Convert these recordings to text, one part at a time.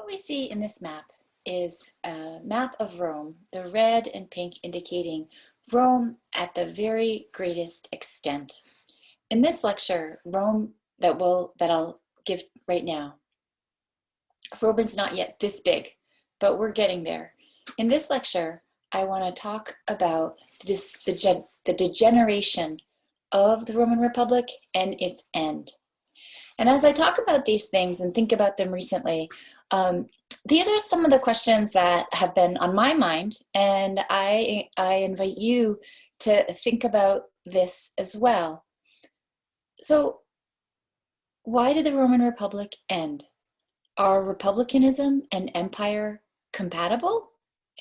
we see in this map is a map of Rome, the red and pink indicating Rome at the very greatest extent. In this lecture, Rome that I'll give right now, Rome is not yet this big, but we're getting there. In this lecture, I want to talk about the degeneration of the Roman Republic and its end. And as I talk about these things and think about them recently, these are some of the questions that have been on my mind, and I invite you to think about this as well. So, why did the Roman Republic end? Are republicanism and empire compatible?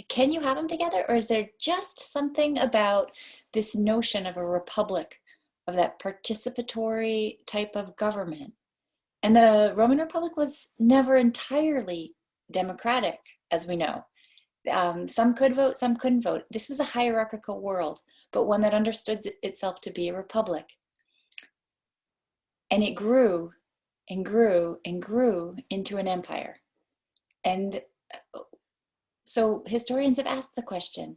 Can you have them together, or is there just something about this notion of a republic, of that participatory type of government? And the Roman Republic was never entirely democratic, as we know. Some could vote, some couldn't vote. This was a hierarchical world, but one that understood itself to be a republic. And it grew and grew and grew into an empire. And so historians have asked the question,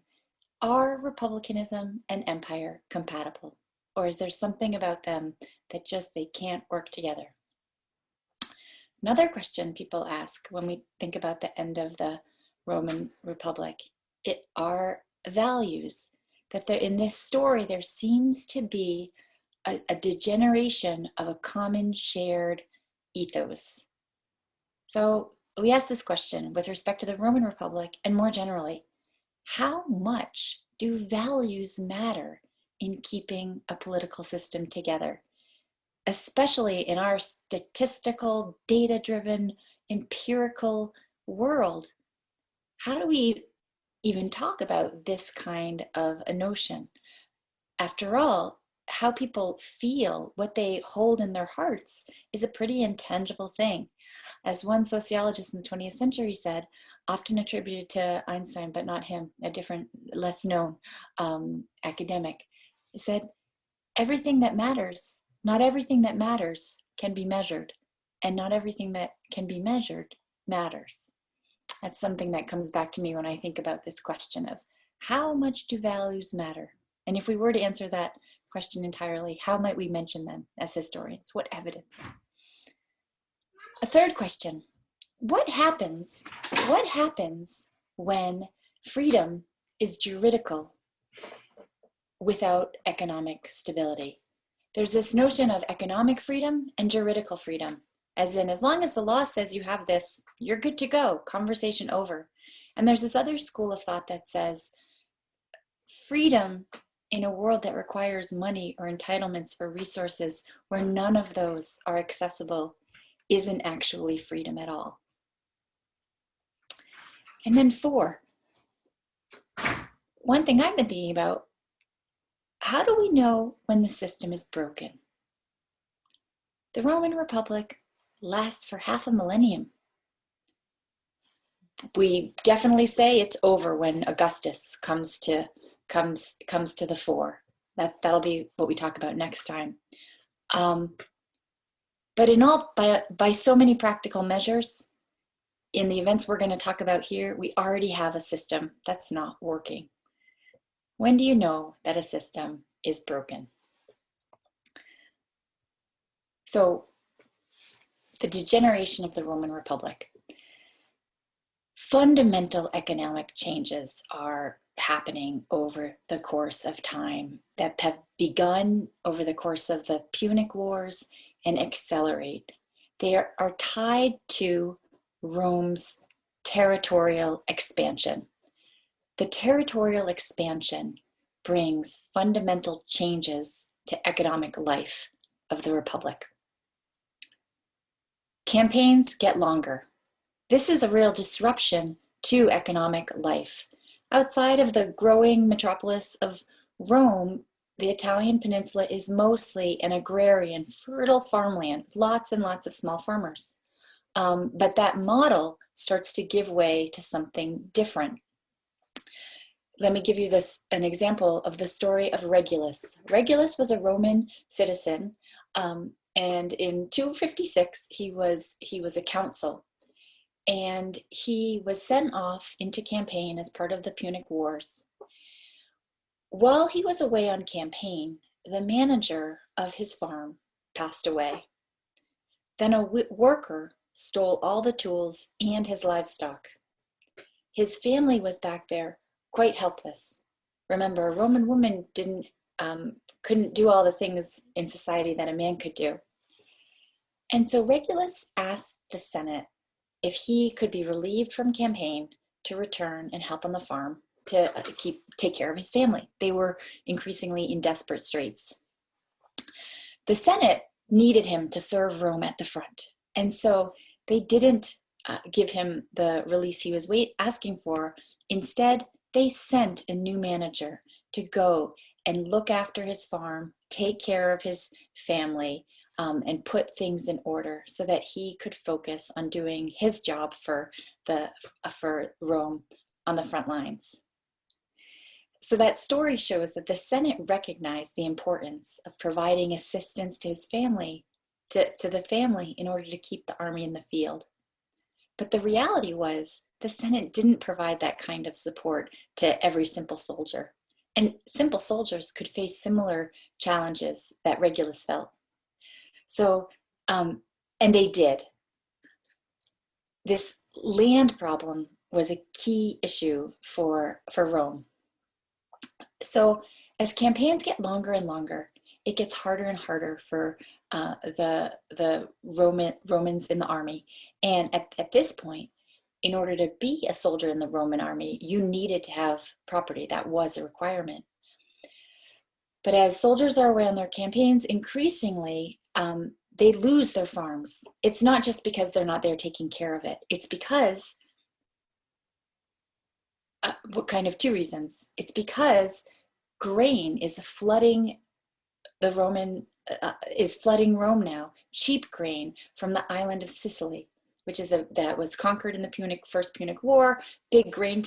are republicanism and empire compatible? Or is there something about them that just they can't work together? Another question people ask when we think about the end of the Roman Republic, it are values. That there, in this story, there seems to be a degeneration of a common shared ethos. So we ask this question with respect to the Roman Republic and more generally, how much do values matter in keeping a political system together? Especially in our statistical, data-driven, empirical world, how do we even talk about this kind of a notion? After all, how people feel, what they hold in their hearts, is a pretty intangible thing. As one sociologist in the 20th century said, often attributed to Einstein, but not him, a different, less known academic, he said, everything that matters, not everything that matters can be measured, and not everything that can be measured matters. That's something that comes back to me when I think about this question of how much do values matter? And if we were to answer that question entirely, how might we mention them as historians? What evidence? A third question, what happens when freedom is juridical without economic stability? There's this notion of economic freedom and juridical freedom, as in, as long as the law says you have this, you're good to go, conversation over. And there's this other school of thought that says freedom in a world that requires money or entitlements or resources where none of those are accessible isn't actually freedom at all. And then 4, one thing I've been thinking about, how do we know when the system is broken? The Roman Republic lasts for half a millennium. We definitely say it's over when Augustus comes to the fore. That'll be what we talk about next time. But in all, by so many practical measures, in the events we're going to talk about here, we already have a system that's not working. When do you know that a system is broken? So, the degeneration of the Roman Republic. Fundamental economic changes are happening over the course of time that have begun over the course of the Punic Wars and accelerate. They are tied to Rome's territorial expansion. The territorial expansion brings fundamental changes to economic life of the Republic. Campaigns get longer. This is a real disruption to economic life. Outside of the growing metropolis of Rome, the Italian peninsula is mostly an agrarian, fertile farmland, lots and lots of small farmers. But that model starts to give way to something different. Let me give you an example of the story of Regulus. Regulus was a Roman citizen, and in 256 he was a consul. and he was sent off into campaign as part of the Punic Wars. While he was away on campaign, the manager of his farm passed away. Then a worker stole all the tools and his livestock. His family was back there, quite helpless. Remember, a Roman woman couldn't do all the things in society that a man could do. And so Regulus asked the Senate if he could be relieved from campaign to return and help on the farm to take care of his family. They were increasingly in desperate straits. The Senate needed him to serve Rome at the front, and so they didn't give him the release he was asking for. Instead, they sent a new manager to go and look after his farm, take care of his family, and put things in order so that he could focus on doing his job for Rome on the front lines. So that story shows that the Senate recognized the importance of providing assistance to his family, to the family, in order to keep the army in the field. But the reality was the Senate didn't provide that kind of support to every simple soldier. And simple soldiers could face similar challenges that Regulus felt. So, and they did. This land problem was a key issue for Rome. So as campaigns get longer and longer, it gets harder and harder for the Romans in the army. And at this point, in order to be a soldier in the Roman army, you needed to have property. That was a requirement. But as soldiers are away on their campaigns, increasingly, they lose their farms. It's not just because they're not there taking care of it. It's because, kind of two reasons. It's because grain is flooding flooding Rome now. Cheap grain from the island of Sicily, which is that was conquered in the First Punic War. Big grain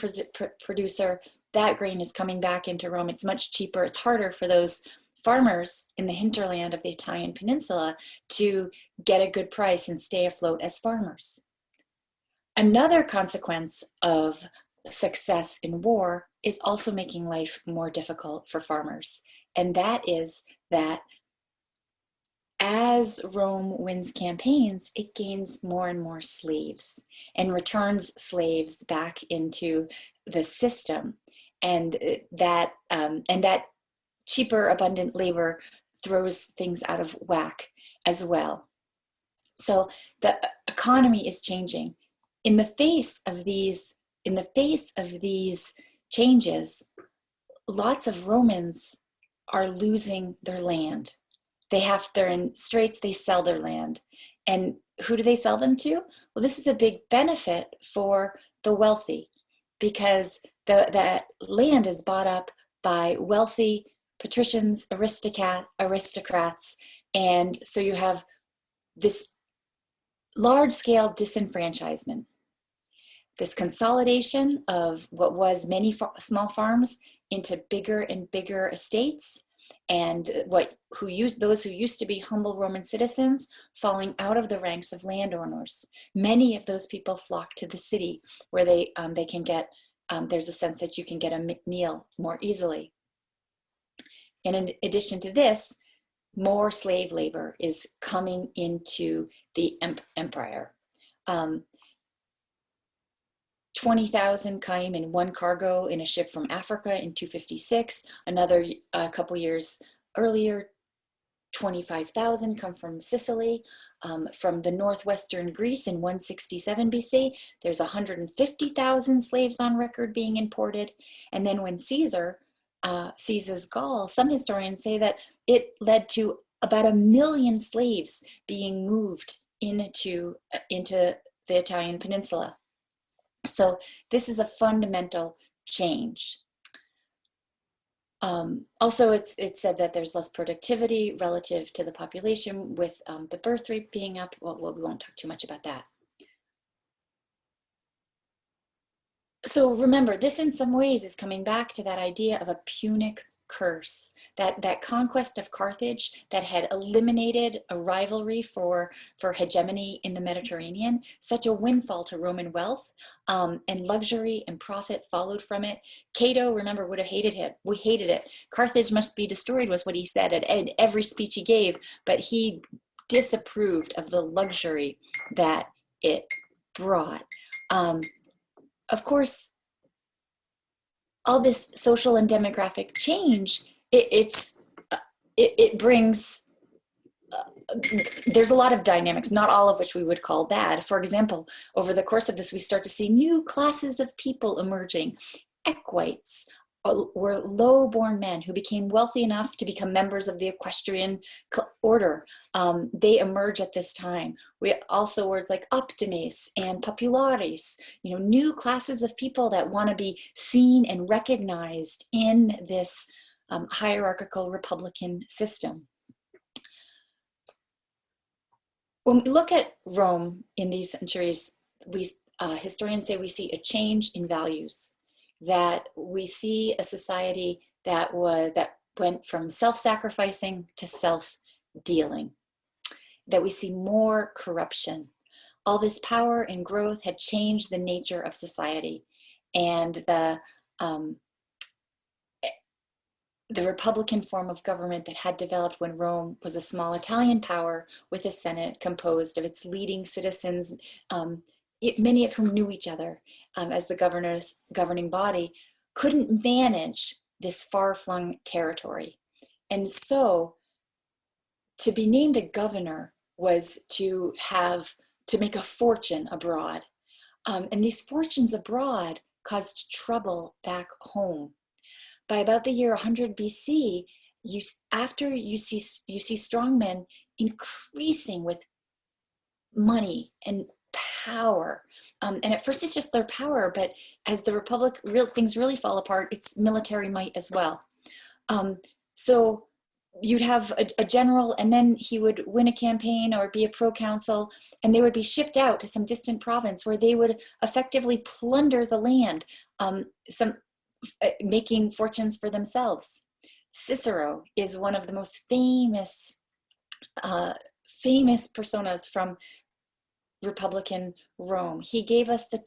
producer. That grain is coming back into Rome. It's much cheaper. It's harder for those farmers in the hinterland of the Italian peninsula to get a good price and stay afloat as farmers. Another consequence of success in war is also making life more difficult for farmers. And that is that as Rome wins campaigns, it gains more and more slaves and returns slaves back into the system. And that cheaper, abundant labor throws things out of whack as well. So the economy is changing. In the face of these changes, lots of Romans are losing their land. They're in straits, they sell their land. And who do they sell them to? Well, this is a big benefit for the wealthy, because that land is bought up by wealthy patricians, aristocrats, and so you have this large-scale disenfranchisement, this consolidation of what was many small farms into bigger and bigger estates, and those who used to be humble Roman citizens falling out of the ranks of landowners. Many of those people flock to the city, where they can get. There's a sense that you can get a meal more easily. And in addition to this, more slave labor is coming into the empire. 20,000 came in one cargo in a ship from Africa in 256. Another couple years earlier, 25,000 come from Sicily. From the northwestern Greece in 167 BC, there's 150,000 slaves on record being imported. And then when Caesar seizes Gaul, some historians say that it led to about 1 million slaves being moved into the Italian peninsula. So this is a fundamental change. Also, it's said that there's less productivity relative to the population, with the birth rate being up. Well, we won't talk too much about that. So remember, this in some ways is coming back to that idea of a Punic curse, that conquest of Carthage that had eliminated a rivalry for hegemony in the Mediterranean, such a windfall to Roman wealth, and luxury and profit followed from it. Cato, remember, would have hated it. We hated it. Carthage must be destroyed was what he said at every speech he gave, but he disapproved of the luxury that it brought. Of course, all this social and demographic change, it brings, there's a lot of dynamics, not all of which we would call bad. For example, over the course of this, we start to see new classes of people emerging. Equites were low-born men who became wealthy enough to become members of the equestrian order. They emerge at this time. We also words like optimes and populares, new classes of people that want to be seen and recognized in this hierarchical republican system. When we look at Rome in these centuries, historians say we see a change in values, that we see a society that went from self-sacrificing to self-dealing, that we see more corruption. All this power and growth had changed the nature of society, and the republican form of government that had developed when Rome was a small Italian power with a Senate composed of its leading citizens, many of whom knew each other as the governing body, couldn't manage this far-flung territory. And so to be named a governor was to make a fortune abroad. And these fortunes abroad caused trouble back home. By about the year 100 BC, you see strong men increasing with money and power. And at first it's just their power, but as the Republic, things really fall apart, it's military might as well. So you'd have a general, and then he would win a campaign or be a proconsul, and they would be shipped out to some distant province where they would effectively plunder the land, making fortunes for themselves. Cicero is one of the most famous personas from Republican Rome. He gave us the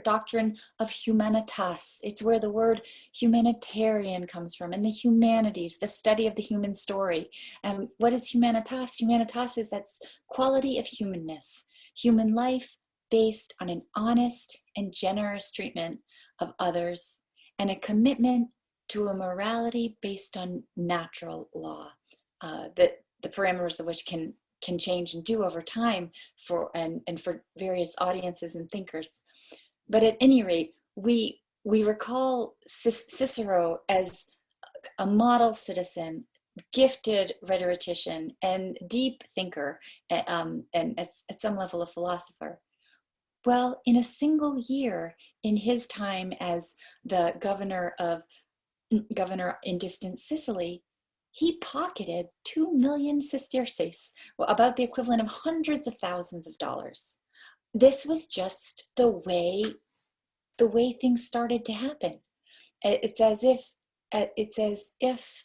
doctrine of humanitas. It's where the word humanitarian comes from, and the humanities, the study of the human story. And what is humanitas? Humanitas is that quality of humanness, human life based on an honest and generous treatment of others, and a commitment to a morality based on natural law, that the parameters of which can change and do over time for various audiences and thinkers. But at any rate, we recall Cicero as a model citizen, gifted rhetorician, and deep thinker, and at some level a philosopher. Well, in a single year in his time as the governor in distant Sicily, he pocketed 2 million sesterces, about the equivalent of hundreds of thousands of dollars. This was just the way things started to happen. It's as if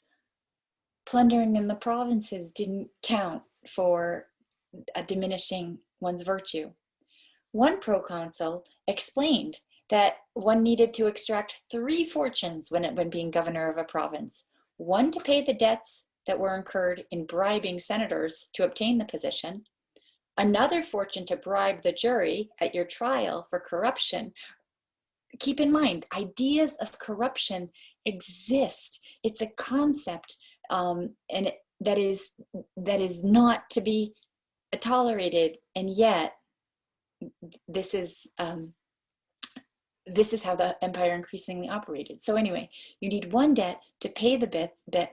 plundering in the provinces didn't count for diminishing one's virtue. One proconsul explained that one needed to extract 3 fortunes when being governor of a province. One to pay the debts that were incurred in bribing senators to obtain the position, another fortune to bribe the jury at your trial for corruption. Keep in mind, ideas of corruption exist. It's a concept, and that is not to be tolerated, and yet this is how the empire increasingly operated. So anyway, you need one debt to pay the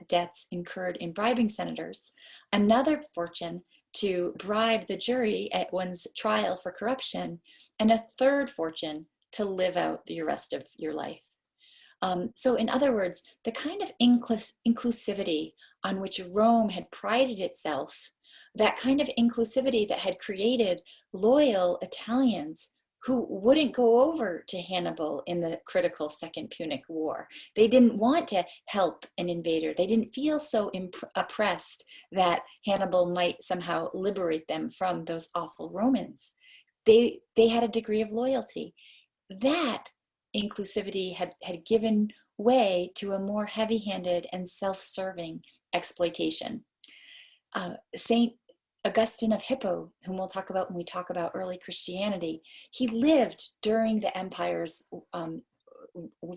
debts incurred in bribing senators, another fortune to bribe the jury at one's trial for corruption, and a third fortune to live out the rest of your life. So in other words, the kind of inclusivity on which Rome had prided itself, that kind of inclusivity that had created loyal Italians who wouldn't go over to Hannibal in the critical Second Punic War. They didn't want to help an invader. They didn't feel so oppressed that Hannibal might somehow liberate them from those awful Romans. They had a degree of loyalty. That inclusivity had given way to a more heavy-handed and self-serving exploitation. Saint Augustine of Hippo, whom we'll talk about when we talk about early Christianity, he lived during the empire's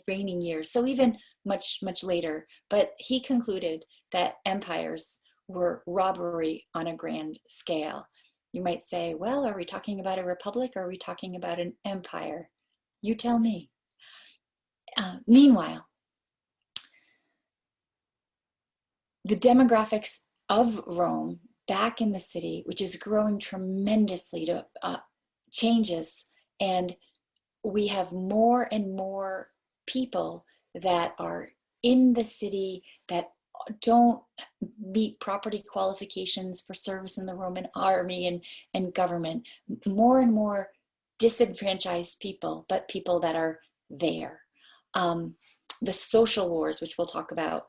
reigning years, so even much later, but he concluded that empires were robbery on a grand scale. You might say, well, are we talking about a republic or are we talking about an empire? You tell me. Meanwhile, the demographics of Rome back in the city, which is growing tremendously, to changes, and we have more and more people that are in the city that don't meet property qualifications for service in the Roman army and government. More and more disenfranchised people, but people that are there. The social wars, which we'll talk about,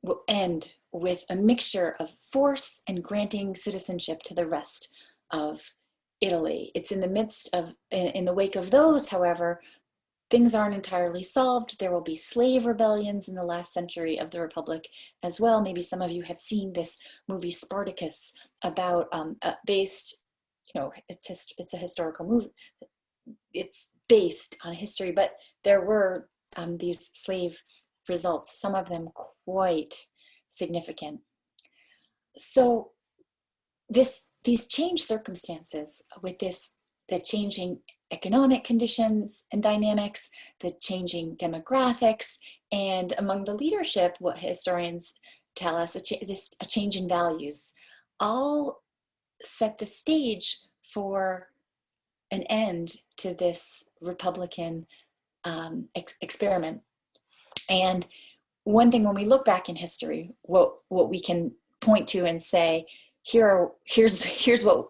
will end with a mixture of force and granting citizenship to the rest of Italy. It's in the midst of, in the wake of those, however, things aren't entirely solved. There will be slave rebellions in the last century of the Republic as well. Maybe some of you have seen this movie Spartacus, about based, you know, it's a historical movie. It's based on history, but there were these slave results, some of them quite significant. So these changed circumstances with the changing economic conditions and dynamics, the changing demographics, and among the leadership, what historians tell us, a change in values, all set the stage for an end to this Republican experiment. And one thing, when we look back in history, what we can point to and say, here's what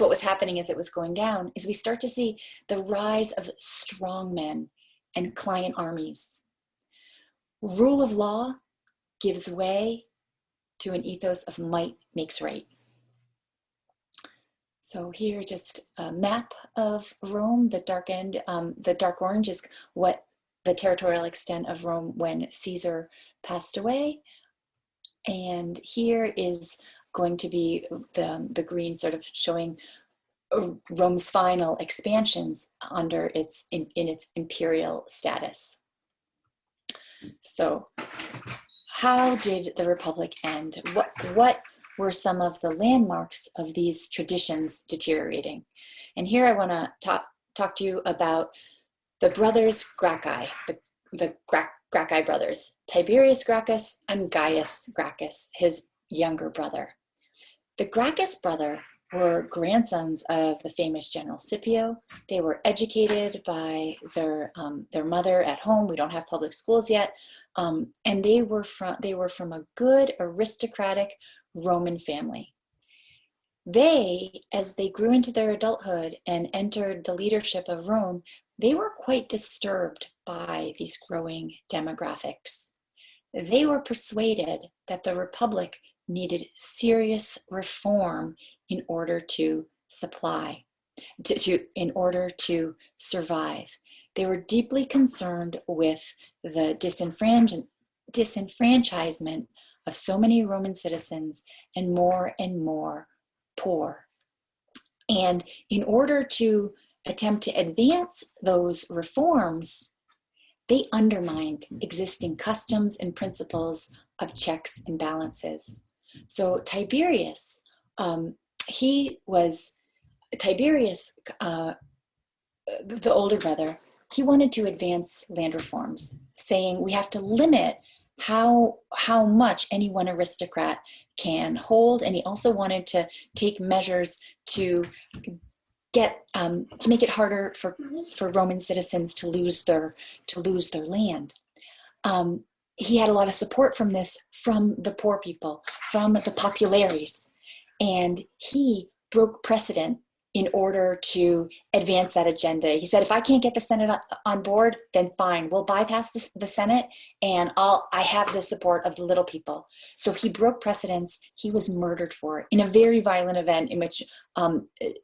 was happening as it was going down, is we start to see the rise of strong men and client armies. Rule of law gives way to an ethos of might makes right. So here, just a map of Rome. The dark end, the dark orange is what the territorial extent of Rome when Caesar passed away. And here is going to be the green, sort of showing Rome's final expansions under its in its imperial status. So how did the Republic end? What were some of the landmarks of these traditions deteriorating? And here I want to talk to you about the brothers Gracchi, the Gracchi brothers, Tiberius Gracchus and Gaius Gracchus, his younger brother. The Gracchus brothers were grandsons of the famous General Scipio. They were educated by their mother at home. We don't have public schools yet, and they were from a good aristocratic Roman family. They, as they grew into their adulthood and entered the leadership of Rome, they were quite disturbed by these growing demographics. They were persuaded that the Republic needed serious reform in order to in order to survive. They were deeply concerned with the disenfranchisement of so many Roman citizens and more poor. And in order to attempt to advance those reforms, they undermined existing customs and principles of checks and balances. So Tiberius, the older brother, he wanted to advance land reforms, saying we have to limit how much any one aristocrat can hold, and he also wanted to take measures to make it harder for Roman citizens to lose their land. He had a lot of support from this, from the poor people, from the populares, and he broke precedent in order to advance that agenda. He said, if I can't get the Senate on board, then fine, we'll bypass the Senate, and I have the support of the little people. So he broke precedents. He was murdered for it in a very violent event in which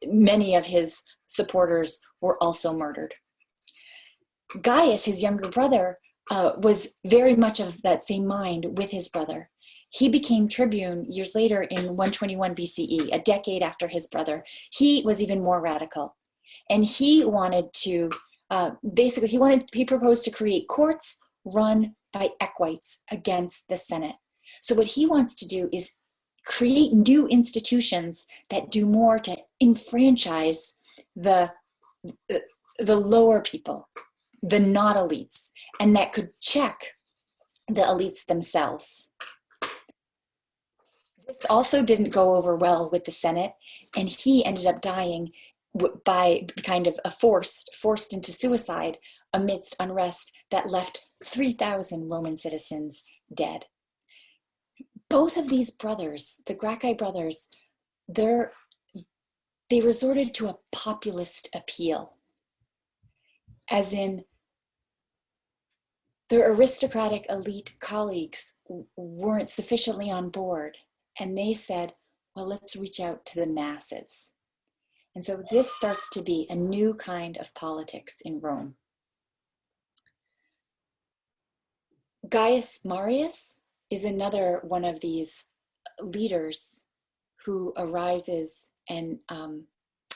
many of his supporters were also murdered. Gaius, his younger brother, was very much of that same mind with his brother. He became tribune years later in 121 BCE, a decade after his brother. He was even more radical. And he wanted to, he proposed to create courts run by equites against the Senate. So what he wants to do is create new institutions that do more to enfranchise the lower people, the not elites, and that could check the elites themselves. This also didn't go over well with the Senate, and he ended up dying by kind of forced into suicide amidst unrest that left 3,000 Roman citizens dead. Both of these brothers, the Gracchi brothers, they resorted to a populist appeal, as in their aristocratic elite colleagues weren't sufficiently on board. And they said, well, let's reach out to the masses. And so this starts to be a new kind of politics in Rome. Gaius Marius is another one of these leaders who arises and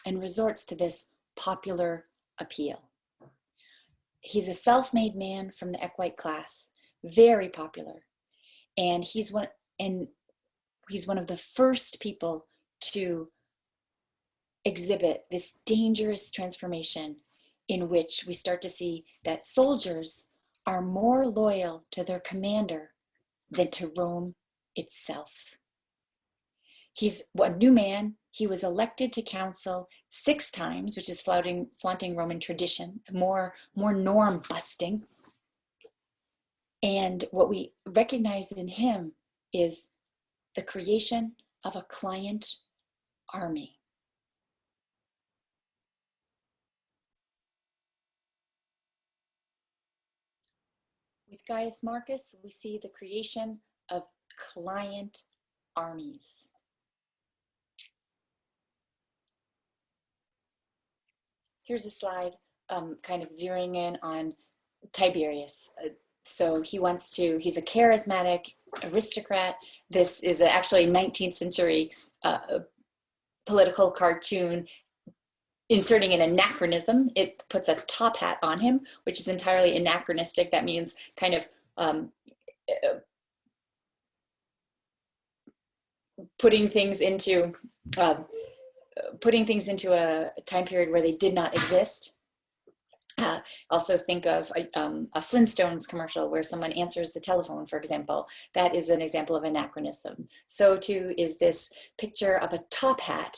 resorts to this popular appeal. He's a self-made man from the equite class, very popular. And he's one of the first people to exhibit this dangerous transformation in which we start to see that soldiers are more loyal to their commander than to Rome itself. He's a new man. He was elected to council 6 times, which is flaunting Roman tradition, more norm busting. And what we recognize in him is the creation of a client army. With Gaius Marcus, we see the creation of client armies. Here's a slide kind of zeroing in on Tiberius. So he's a charismatic aristocrat. This is actually a 19th century political cartoon inserting an anachronism. It puts a top hat on him, which is entirely anachronistic. That means kind of putting things into a time period where they did not exist. Also think of a Flintstones commercial where someone answers the telephone, for example. That is an example of anachronism. So too is this picture of a top hat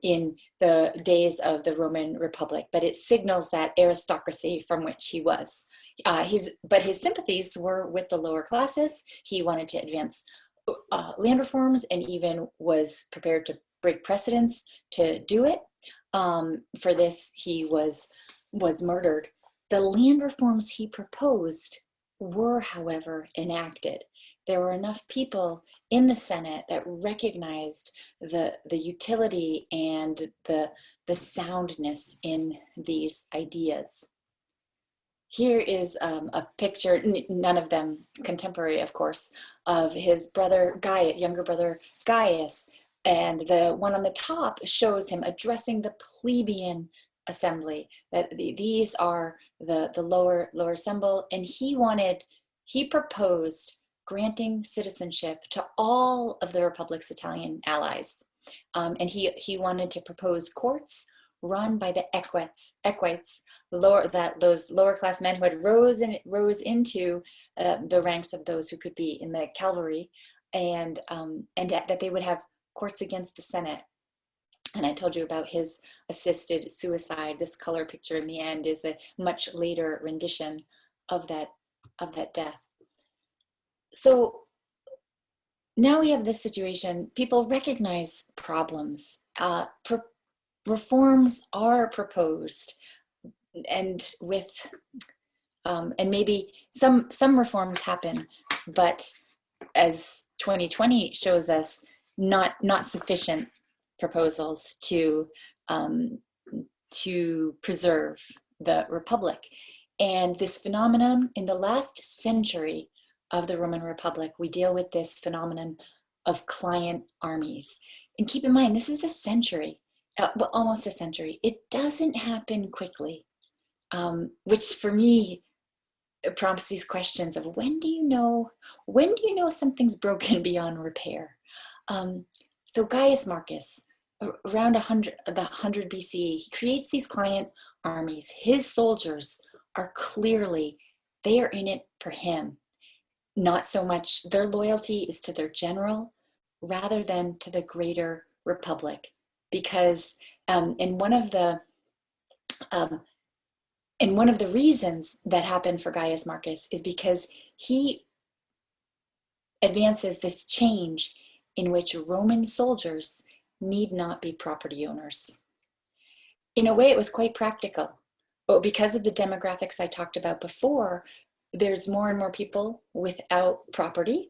in the days of the Roman Republic, but it signals that aristocracy from which he was. But his sympathies were with the lower classes. He wanted to advance land reforms and even was prepared to break precedents to do it. For this, he was murdered. The land reforms he proposed were, however, enacted. There were enough people in the Senate that recognized the utility and the soundness in these ideas. Here is a picture, none of them contemporary, of course, of his brother Gaius, younger brother Gaius, and the one on the top shows him addressing the plebeian assembly. That these are the lower assemble, and he proposed granting citizenship to all of the Republic's Italian allies, and he wanted to propose courts run by the equites, those lower class men who had rose into the ranks of those who could be in the cavalry, and that they would have courts against the Senate. And I told you about his assisted suicide. This color picture in the end is a much later rendition of that death. So now we have this situation. People recognize problems. Reforms are proposed, and and maybe some reforms happen, but as 2020 shows us, not sufficient proposals um, to preserve the republic. And this phenomenon in the last century of the Roman Republic, we deal with this phenomenon of client armies. And keep in mind, this is a century, well, almost a century. It doesn't happen quickly, which for me prompts these questions of when do you know something's broken beyond repair? So Gaius Marcus, around 100 BCE, he creates these client armies. His soldiers are clearly, they are in it for him. Not so much, their loyalty is to their general rather than to the greater republic. Because in one of the reasons that happened for Gaius Marcus is because he advances this change in which Roman soldiers need not be property owners. In a way, it was quite practical, but because of the demographics I talked about before, there's more and more people without property,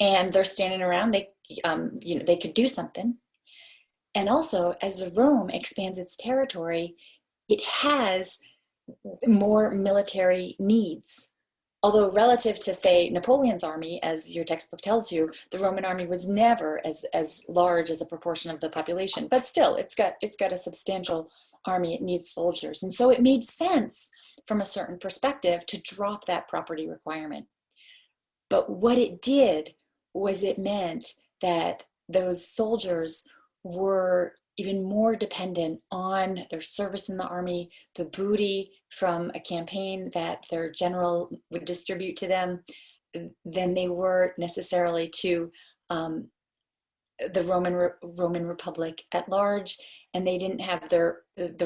and they're standing around. They could do something. And also, as Rome expands its territory, it has more military needs. Although relative to, say, Napoleon's army, as your textbook tells you, the Roman army was never as large as a proportion of the population, but still, it's got a substantial army. It needs soldiers. And so it made sense from a certain perspective to drop that property requirement. But what it did was it meant that those soldiers were even more dependent on their service in the army, the booty from a campaign that their general would distribute to them, than they were necessarily to the Roman Republic at large, and they didn't have their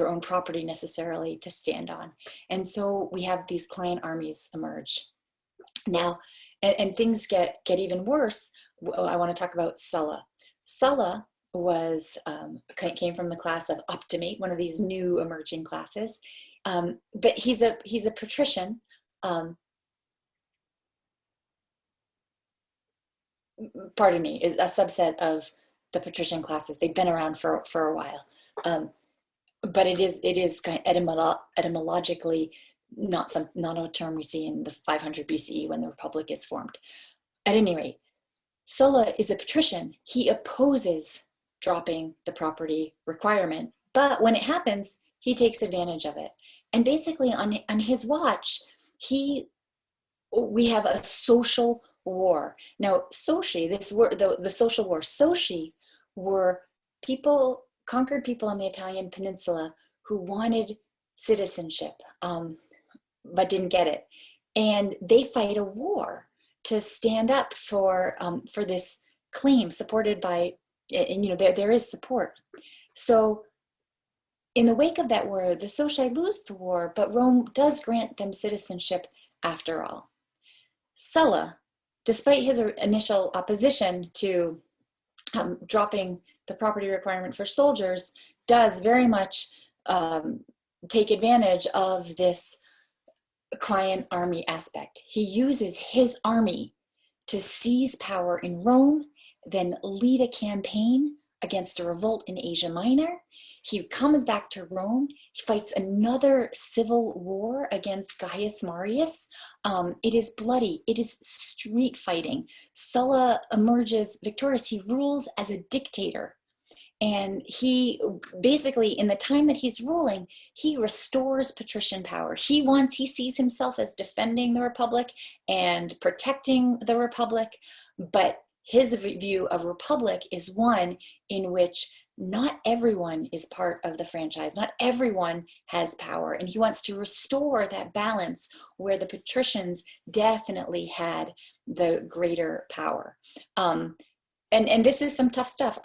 own property necessarily to stand on. And so we have these client armies emerge. Now, and things get even worse. I want to talk about Sulla. Sulla came from the class of Optimate, one of these new emerging classes. But he's a patrician. Pardon me, is a subset of the patrician classes. They've been around for a while, but it is kind of etymologically not a term we see in the 500 BCE when the Republic is formed. At any rate, Sulla is a patrician. He opposes dropping the property requirement, but when it happens, he takes advantage of it. And basically, on his watch, we have a social war. Now, soci, this word, the social war, soci were conquered people on the Italian peninsula who wanted citizenship, but didn't get it. And they fight a war to stand up for this claim, supported by, and there is support. So in the wake of that war, the Soci lose the war, but Rome does grant them citizenship after all. Sulla, despite his initial opposition to dropping the property requirement for soldiers, does very much take advantage of this client army aspect. He uses his army to seize power in Rome, then lead a campaign against a revolt in Asia Minor. He comes back to Rome. He fights another civil war against Gaius Marius. It is bloody. It is street fighting. Sulla emerges victorious. He rules as a dictator. And he basically, in the time that he's ruling, he restores patrician power. He sees himself as defending the Republic and protecting the Republic, but his view of Republic is one in which not everyone is part of the franchise. Not everyone has power. And he wants to restore that balance where the patricians definitely had the greater power. And this is some tough stuff.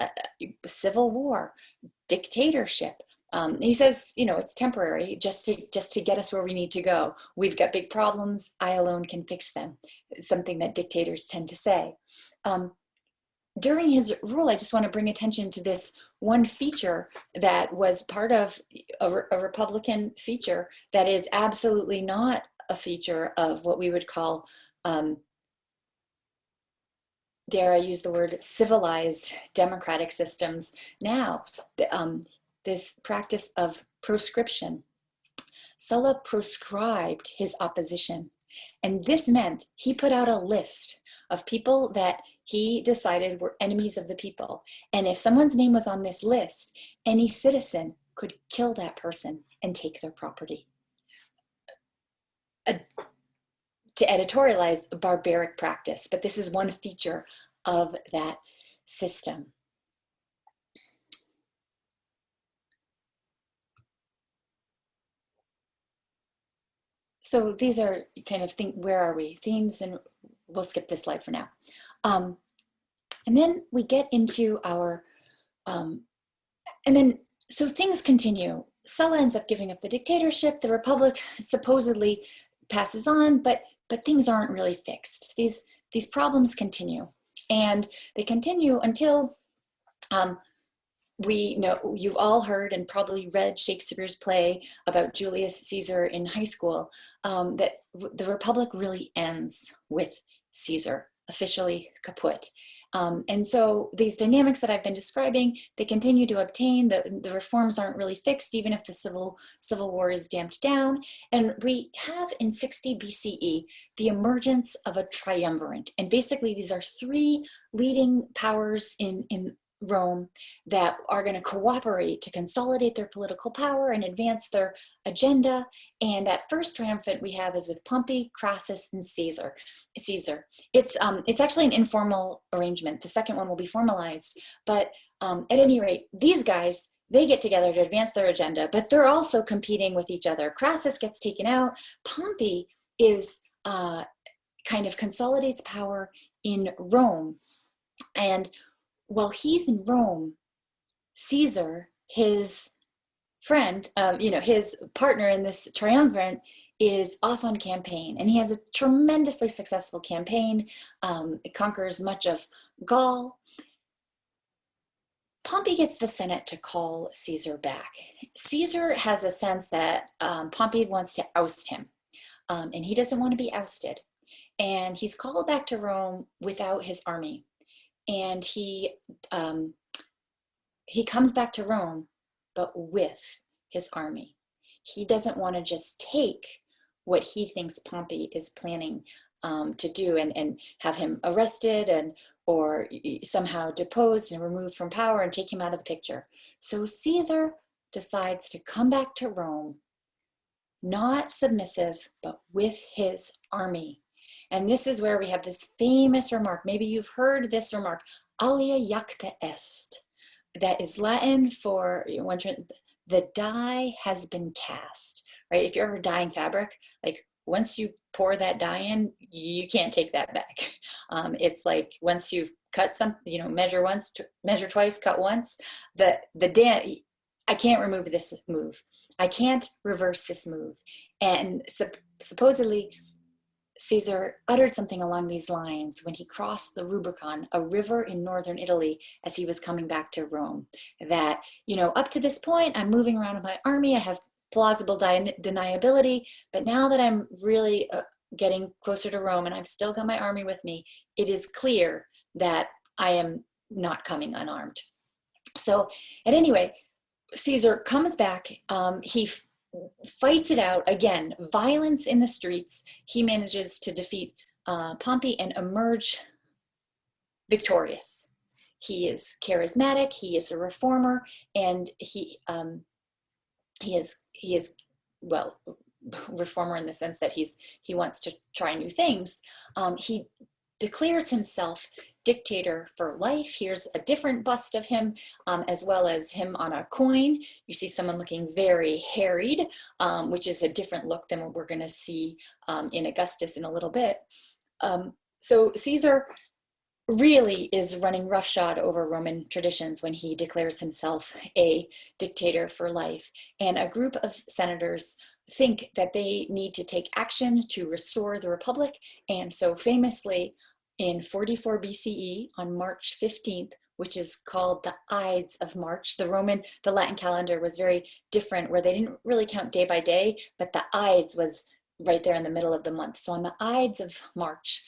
Civil war, dictatorship. He says, it's temporary, just to get us where we need to go. We've got big problems. I alone can fix them. It's something that dictators tend to say. during his rule, I just want to bring attention to this one feature that was part of a Republican feature that is absolutely not a feature of what we would call, dare I use the word, civilized democratic systems now. This practice of proscription. Sulla proscribed his opposition. And this meant he put out a list of people that he decided were enemies of the people. And if someone's name was on this list, any citizen could kill that person and take their property. To editorialize a barbaric practice, but this is one feature of that system. So these are kind of where are we? Themes, and we'll skip this slide for now. And then we get into our, so things continue. Sulla ends up giving up the dictatorship. The Republic supposedly passes on, but things aren't really fixed. These problems continue, and they continue until we know, you've all heard and probably read Shakespeare's play about Julius Caesar in high school, that the Republic really ends with Caesar officially kaput. And so these dynamics that I've been describing, they continue to obtain. The reforms aren't really fixed, even if the civil war is damped down. And we have in 60 BCE the emergence of a triumvirate. And basically these are three leading powers in Rome that are going to cooperate to consolidate their political power and advance their agenda. And that first triumvirate we have is with Pompey, Crassus, and Caesar. It's actually an informal arrangement. The second one will be formalized, but at any rate, these guys, they get together to advance their agenda, but they're also competing with each other. Crassus gets taken out. Pompey is kind of consolidates power in Rome, and while he's in Rome, Caesar, his friend, his partner in this triumvirate, is off on campaign, and he has a tremendously successful campaign. It conquers much of Gaul. Pompey gets the Senate to call Caesar back. Caesar has a sense that Pompey wants to oust him, and he doesn't want to be ousted. And he's called back to Rome without his army. And he comes back to Rome, but with his army. He doesn't want to just take what he thinks Pompey is planning to do and have him arrested or somehow deposed and removed from power and take him out of the picture. So Caesar decides to come back to Rome, not submissive, but with his army. And this is where we have this famous remark. Maybe you've heard this remark, alia jacta est. That is Latin for, the die has been cast, right? If you're ever dyeing fabric, like once you pour that dye in, you can't take that back. It's like once you've cut measure once, measure twice, cut once, I can't remove this move. I can't reverse this move. And supposedly, Caesar uttered something along these lines when he crossed the Rubicon, a river in northern Italy, as he was coming back to Rome. That, up to this point, I'm moving around with my army, I have plausible deniability, but now that I'm really getting closer to Rome and I've still got my army with me, it is clear that I am not coming unarmed. So, at any rate, Caesar comes back, he fights it out, again, violence in the streets. He manages to defeat Pompey and emerge victorious. He is charismatic, he is a reformer, and he is reformer in the sense that he wants to try new things. He declares himself dictator for life. Here's a different bust of him, as well as him on a coin. You see someone looking very harried, which is a different look than what we're going to see in Augustus in a little bit. So Caesar really is running roughshod over Roman traditions when he declares himself a dictator for life. And a group of senators think that they need to take action to restore the Republic. And so famously, in 44 BCE on March 15th, which is called the Ides of March. The Latin calendar was very different, where they didn't really count day by day, but the Ides was right there in the middle of the month. So on the Ides of March,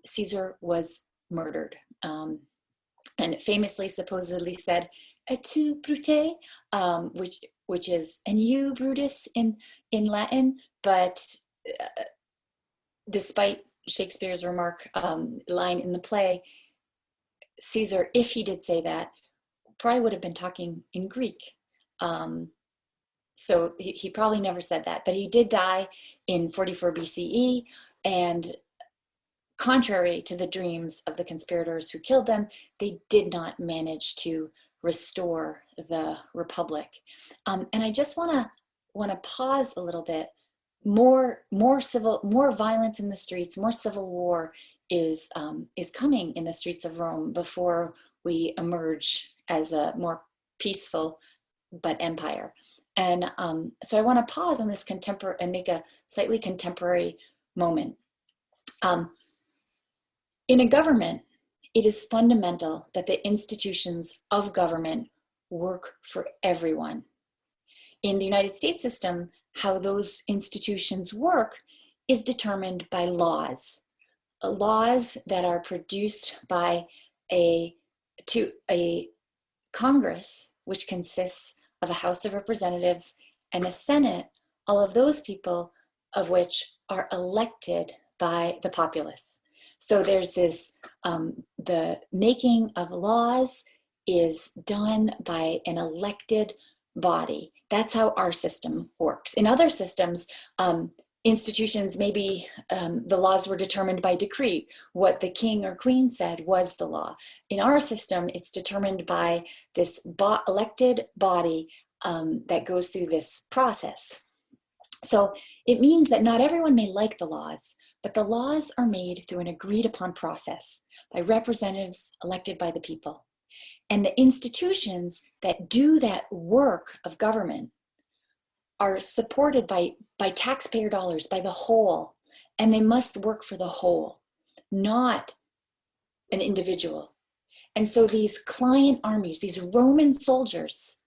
Caesar was murdered, and famously, supposedly said, "Et tu, Brute," which is "and you, Brutus" in Latin. But despite Shakespeare's line in the play, Caesar, if he did say that, probably would have been talking in Greek. So he probably never said that, but he did die in 44 BCE, and contrary to the dreams of the conspirators who killed them, they did not manage to restore the republic. And I just want to pause a little bit. More violence in the streets, more civil war is coming in the streets of Rome before we emerge as a more peaceful but empire. And so I want to pause on this contemporary and make a slightly contemporary moment. In a government, it is fundamental that the institutions of government work for everyone. In the United States system, how those institutions work is determined by laws that are produced by a Congress, which consists of a House of Representatives and a Senate, all of those people of which are elected by the populace. So there's this, the making of laws is done by an elected body. That's how our system works. In other systems, institutions, maybe the laws were determined by decree. What the king or queen said was the law. In our system, it's determined by this elected body that goes through this process. So it means that not everyone may like the laws, but the laws are made through an agreed upon process by representatives elected by the people. And the institutions that do that work of government are supported by taxpayer dollars, by the whole, and they must work for the whole, not an individual. And so these client armies, these Roman soldiers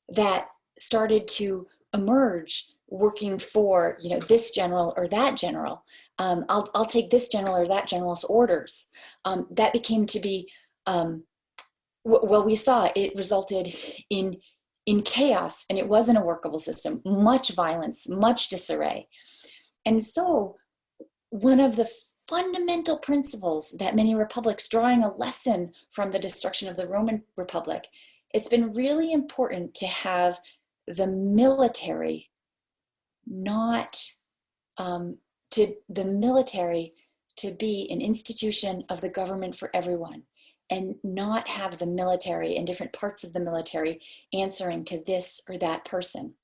that started to emerge working for, this general or that general, I'll take this general or that general's orders. That became to be, we saw it resulted in chaos, and it wasn't a workable system, much violence, much disarray. And so one of the fundamental principles that many republics, drawing a lesson from the destruction of the Roman Republic, it's been really important to have the military to be an institution of the government for everyone, and not have the military and different parts of the military answering to this or that person.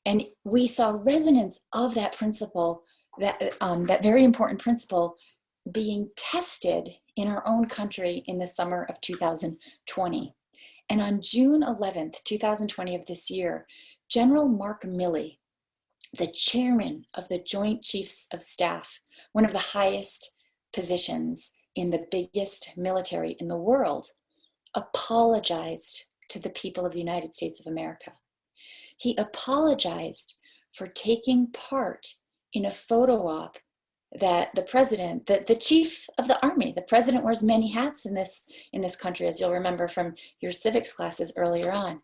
And we saw resonance of that principle, that very important principle, being tested in our own country in the summer of 2020. And on June 11th, 2020 of this year, General Mark Milley, the chairman of the Joint Chiefs of Staff, one of the highest positions in the biggest military in the world, apologized to the people of the United States of America. He apologized for taking part in a photo op that the president, the chief of the army, the president wears many hats in this country, as you'll remember from your civics classes earlier on.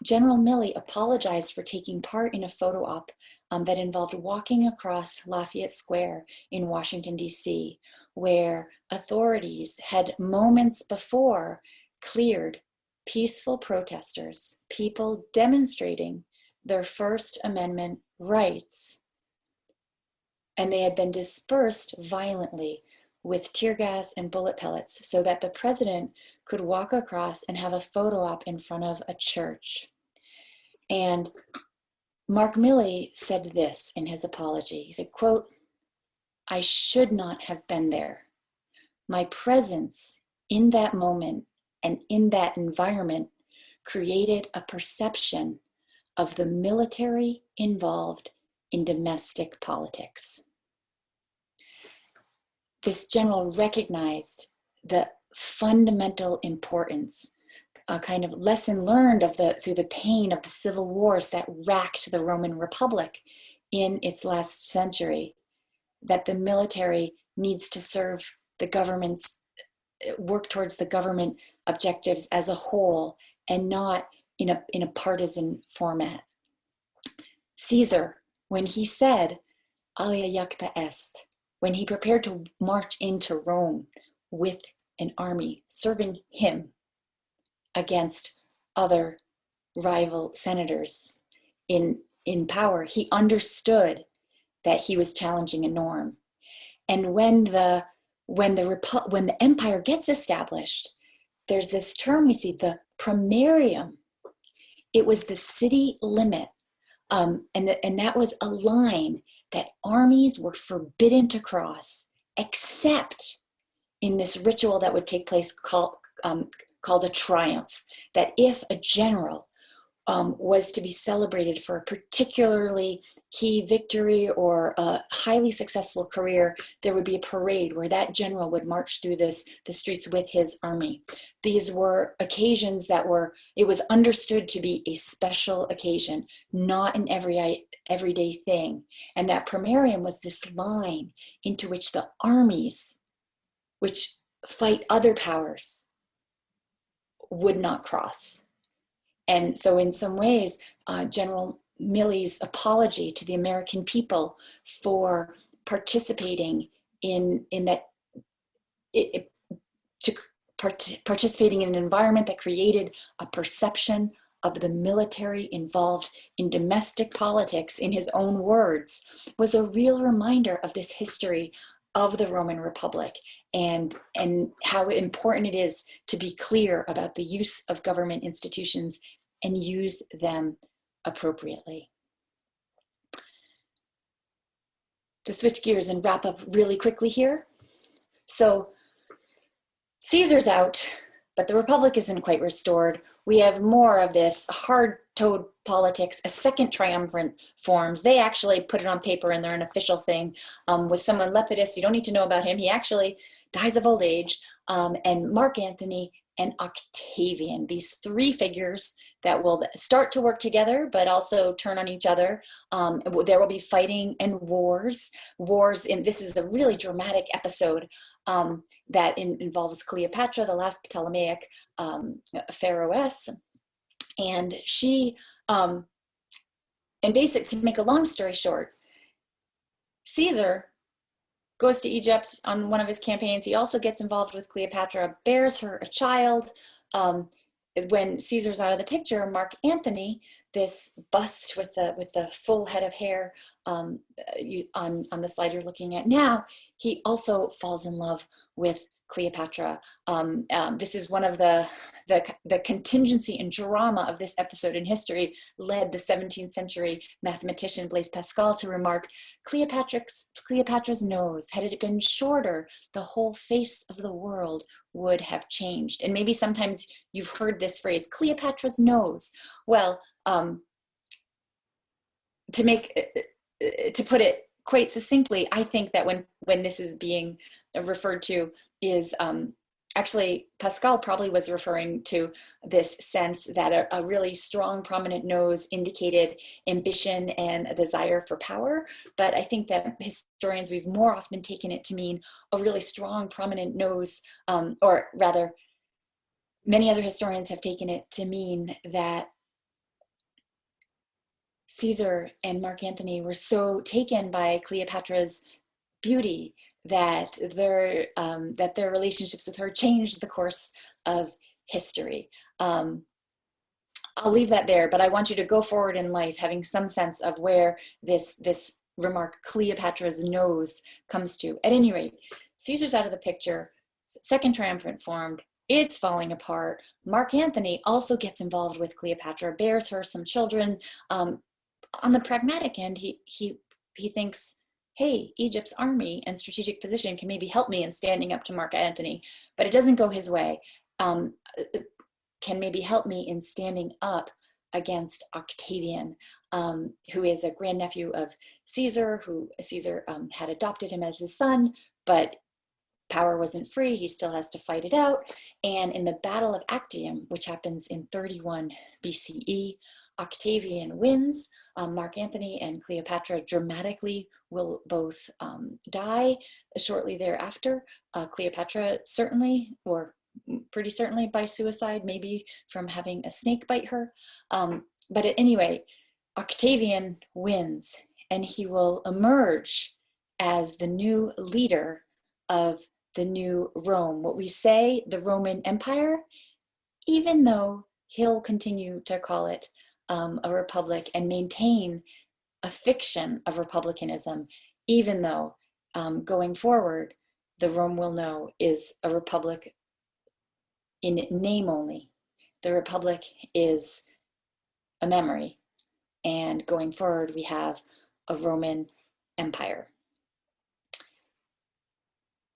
General Milley apologized for taking part in a photo op that involved walking across Lafayette Square in Washington, D.C., where authorities had moments before cleared peaceful protesters, people demonstrating their First Amendment rights, and they had been dispersed violently with tear gas and bullet pellets so that the president could walk across and have a photo op in front of a church. And Mark Milley said this in his apology. He said, quote, "I should not have been there. My presence in that moment and in that environment created a perception of the military involved in domestic politics." this general recognized the fundamental importance, a kind of lesson learned through the pain of the civil wars that racked the Roman Republic in its last century, that the military needs to serve the government's, work towards the government objectives as a whole and not in a partisan format. Caesar, when he said, Alia jacta est, when he prepared to march into Rome with an army serving him against other rival senators in power, he understood that he was challenging a norm. And when the empire gets established, there's this term we see, the primarium. It was the city limit, and that was a line that armies were forbidden to cross, except in this ritual that would take place called a triumph. That if a general was to be celebrated for a particularly key victory or a highly successful career, there would be a parade where that general would march through the streets with his army. These were occasions it was understood to be a special occasion, not an everyday thing. And that primarium was this line into which the armies, which fight other powers, would not cross. And so in some ways, General Milley's apology to the American people for participating participating in an environment that created a perception of the military involved in domestic politics, in his own words, was a real reminder of this history of the Roman Republic and how important it is to be clear about the use of government institutions and use them appropriately. To switch gears and wrap up really quickly here. So Caesar's out, but the Republic isn't quite restored. We have more of this hard-toed politics. A second triumvirate forms. They actually put it on paper and they're an official thing. With someone, Lepidus, you don't need to know about him. He actually dies of old age. And Mark Antony and Octavian, these three figures that will start to work together, but also turn on each other. There will be fighting and wars. This is a really dramatic episode that involves Cleopatra, the last Ptolemaic pharaohess. And she, and to make a long story short, Caesar goes to Egypt on one of his campaigns. He also gets involved with Cleopatra, bears her a child. When Caesar's out of the picture, Mark Antony, this bust with the full head of hair on the slide you're looking at now, he also falls in love with Cleopatra. This is one of the contingency and drama of this episode in history led the 17th century mathematician Blaise Pascal to remark, Cleopatra's nose, had it been shorter, the whole face of the world would have changed. And maybe sometimes you've heard this phrase, Cleopatra's nose. Well, to put it quite succinctly, I think that when this is being referred to is actually Pascal probably was referring to this sense that a really strong, prominent nose indicated ambition and a desire for power. But I think that historians, we've more often taken it to mean a really strong, prominent nose, or rather, many other historians have taken it to mean that Caesar and Mark Antony were so taken by Cleopatra's beauty that their relationships with her changed the course of history. I'll leave that there, but I want you to go forward in life having some sense of where this remark, Cleopatra's nose, comes to. At any rate, Caesar's out of the picture, second triumvirate formed, it's falling apart. Mark Antony also gets involved with Cleopatra, bears her some children. On the pragmatic end, he thinks, hey, Egypt's army and strategic position can maybe help me in standing up to Mark Antony, but it doesn't go his way. Can maybe help me in standing up against Octavian, who is a grandnephew of Caesar, who Caesar had adopted him as his son, but power wasn't free, he still has to fight it out. And in the Battle of Actium, which happens in 31 BCE, Octavian wins. Mark Antony and Cleopatra dramatically will both die shortly thereafter. Cleopatra certainly, or pretty certainly by suicide, maybe from having a snake bite her. But at any rate, Octavian wins, and he will emerge as the new leader of the new Rome, what we say the Roman Empire, even though he'll continue to call it a republic and maintain a fiction of republicanism, even though going forward, the Rome we'll know is a republic in name only. The republic is a memory, and going forward, we have a Roman Empire.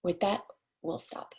With that, we'll stop.